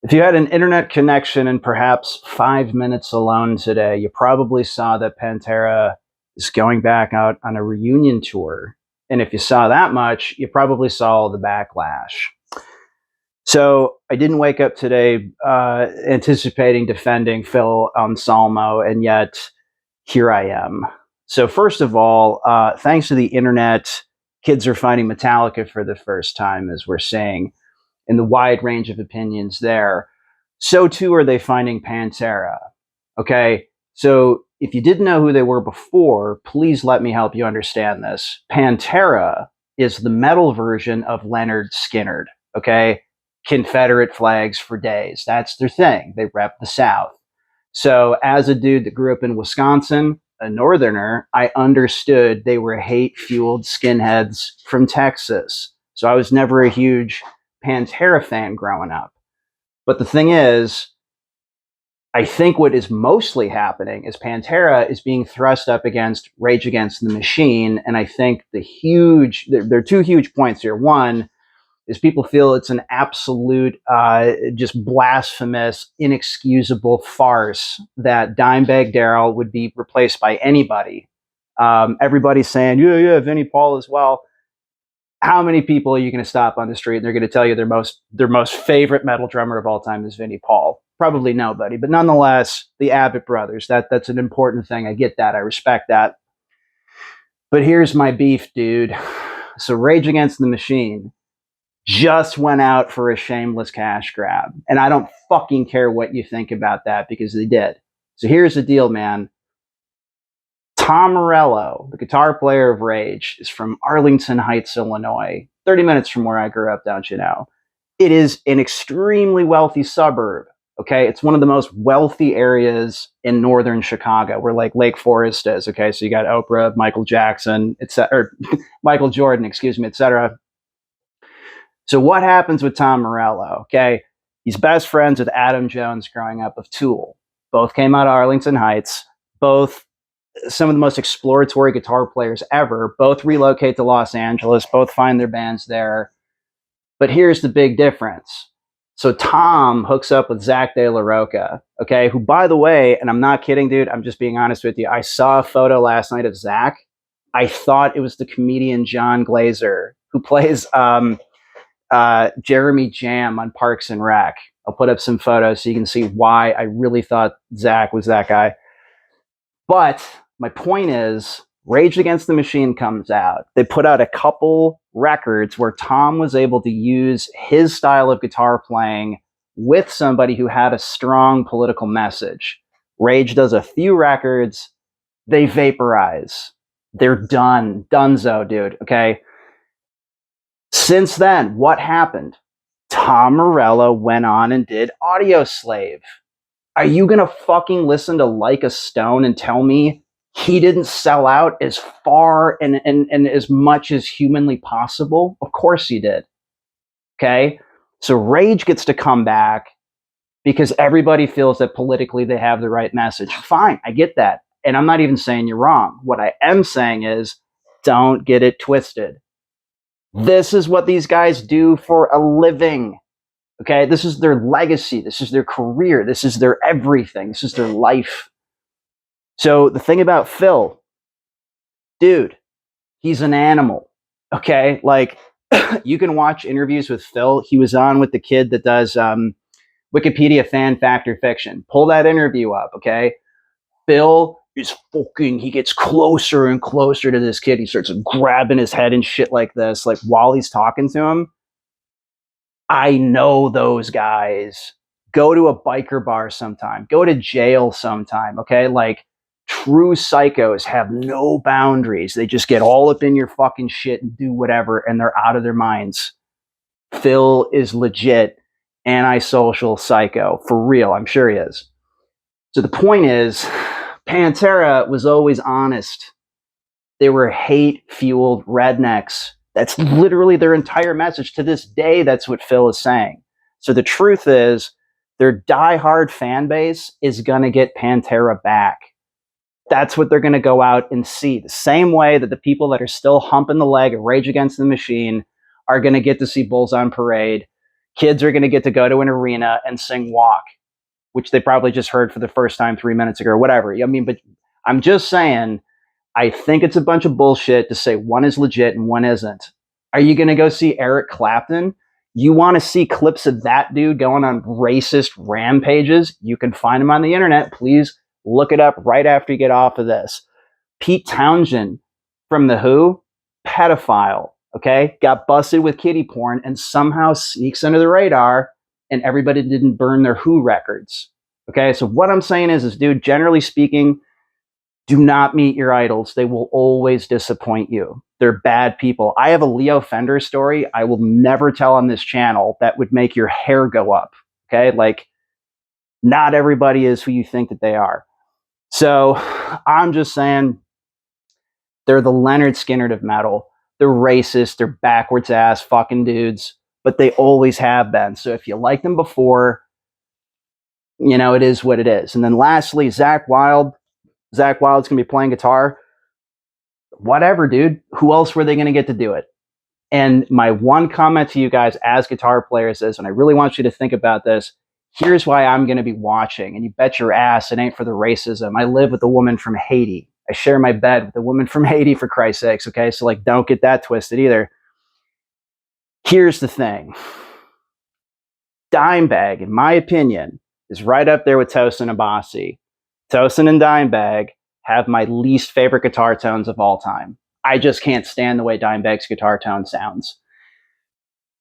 If you had an internet connection and perhaps 5 minutes alone today, you probably saw that Pantera is going back out on a reunion tour. And if you saw that much, you probably saw all the backlash. So I didn't wake up today anticipating defending Phil Anselmo, and yet here I am. So first of all, thanks to the internet, kids are finding Metallica for the first time, as we're seeing, in the wide range of opinions there. So too are they finding Pantera. Okay, so if you didn't know who they were before, please let me help you understand this. Pantera is the metal version of Leonard Skinner. Okay, Confederate flags for days. That's their thing. They rep the South. So as a dude that grew up in Wisconsin, a northerner, I understood they were hate-fueled skinheads from Texas. So I was never a huge Pantera fan growing up. But the thing is, I think what is mostly happening is Pantera is being thrust up against Rage Against the Machine. And I think there are two huge points here. One is people feel it's an absolute, just blasphemous, inexcusable farce that Dimebag Darrell would be replaced by anybody. Everybody's saying, yeah, Vinnie Paul as well. How many people are you going to stop on the street and they're going to tell you their most favorite metal drummer of all time is Vinnie Paul? Probably nobody, but nonetheless, the Abbott brothers, that's an important thing. I get that. I respect that. But here's my beef, dude. So Rage Against the Machine just went out for a shameless cash grab. And I don't fucking care what you think about that, because they did. So here's the deal, man. Tom Morello, the guitar player of Rage, is from Arlington Heights, Illinois, 30 minutes from where I grew up, don't you know? It is an extremely wealthy suburb, okay? It's one of the most wealthy areas in northern Chicago, where like Lake Forest is, okay? So you got Oprah, Michael Jackson, or Michael Jordan, excuse me, etc. So what happens with Tom Morello, okay? He's best friends with Adam Jones growing up of Tool. Both came out of Arlington Heights, both some of the most exploratory guitar players ever, both relocate to Los Angeles, both find their bands there. But here's the big difference. So Tom hooks up with Zach De La Rocha, okay, who, by the way, and I'm not kidding, dude, I'm just being honest with you, I saw a photo last night of Zach. I thought it was the comedian John Glazer, who plays Jeremy Jam on Parks and Rec. I'll put up some photos so you can see why I really thought Zach was that guy. But my point is, Rage Against the Machine comes out. They put out a couple records where Tom was able to use his style of guitar playing with somebody who had a strong political message. Rage does a few records, they vaporize. They're done. Dunzo, dude, okay? Since then, what happened? Tom Morello went on and did Audio Slave. Are you going to fucking listen to Like a Stone and tell me he didn't sell out as far and as much as humanly possible? Of course he did. Okay? So Rage gets to come back because everybody feels that politically they have the right message. Fine, I get that. And I'm not even saying you're wrong. What I am saying is, don't get it twisted. This is what these guys do for a living. Okay, this is their legacy. This is their career. This is their everything. This is their life. So the thing about Phil, dude, he's an animal. Okay, like you can watch interviews with Phil. He was on with the kid that does Wikipedia Fan Fact or Fiction. Pull that interview up, okay? Phil is he gets closer and closer to this kid. He starts grabbing his head and shit like this, like while he's talking to him. I know those guys. Go to a biker bar sometime. Go to jail sometime, okay? Like, true psychos have no boundaries. They just get all up in your fucking shit and do whatever, and they're out of their minds. Phil is legit antisocial psycho. For real, I'm sure he is. So the point is, Pantera was always honest. They were hate-fueled rednecks. That's literally their entire message. To this day, that's what Phil is saying. So the truth is, their diehard fan base is going to get Pantera back. That's what they're going to go out and see. The same way that the people that are still humping the leg of Rage Against the Machine are going to get to see Bulls on Parade. Kids are going to get to go to an arena and sing Walk, which they probably just heard for the first time 3 minutes ago or whatever. I mean, but I'm just saying, I think it's a bunch of bullshit to say one is legit and one isn't. Are you going to go see Eric Clapton? You want to see clips of that dude going on racist rampages? You can find them on the internet. Please look it up right after you get off of this. Pete Townshend from The Who, pedophile, okay? Got busted with kiddie porn and somehow sneaks under the radar, and everybody didn't burn their Who records, okay? So what I'm saying is dude, generally speaking, do not meet your idols. They will always disappoint you. They're bad people. I have a Leo Fender story I will never tell on this channel that would make your hair go up, okay? Like, not everybody is who you think that they are. So I'm just saying, they're the Leonard Skinner of metal. They're racist. They're backwards ass fucking dudes, but they always have been. So if you liked them before, you know, it is what it is. And then lastly, Zakk Wylde. Zakk Wylde's going to be playing guitar. Whatever, dude. Who else were they going to get to do it? And my one comment to you guys as guitar players is, and I really want you to think about this, here's why I'm going to be watching. And you bet your ass it ain't for the racism. I live with a woman from Haiti. I share my bed with a woman from Haiti, for Christ's sakes, okay? So, like, don't get that twisted either. Here's the thing. Dimebag, in my opinion, is right up there with Tosin and Abasi. Tosin and Dimebag have my least favorite guitar tones of all time. I just can't stand the way Dimebag's guitar tone sounds.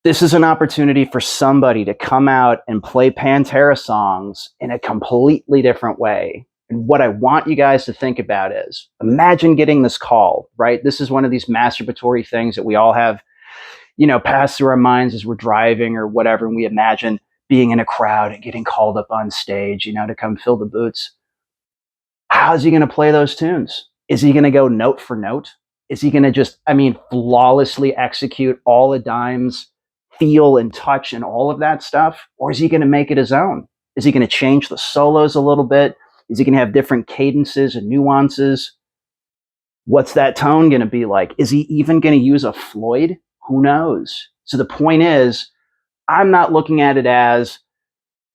This is an opportunity for somebody to come out and play Pantera songs in a completely different way. And what I want you guys to think about is, imagine getting this call, right? This is one of these masturbatory things that we all have, you know, pass through our minds as we're driving or whatever, and we imagine being in a crowd and getting called up on stage, you know, to come fill the boots. How's he going to play those tunes? Is he going to go note for note? Is he going to just, I mean, flawlessly execute all the Dime's feel and touch and all of that stuff? Or is he going to make it his own? Is he going to change the solos a little bit? Is he going to have different cadences and nuances? What's that tone going to be like? Is he even going to use a Floyd? Who knows? So the point is, I'm not looking at it as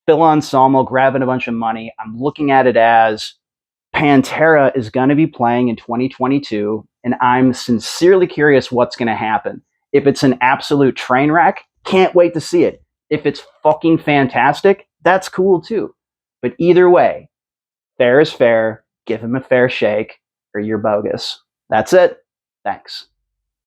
Phil Anselmo grabbing a bunch of money. I'm looking at it as Pantera is going to be playing in 2022, and I'm sincerely curious what's going to happen. If it's an absolute train wreck, can't wait to see it. If it's fucking fantastic, that's cool too. But either way, fair is fair. Give him a fair shake, or you're bogus. That's it. Thanks.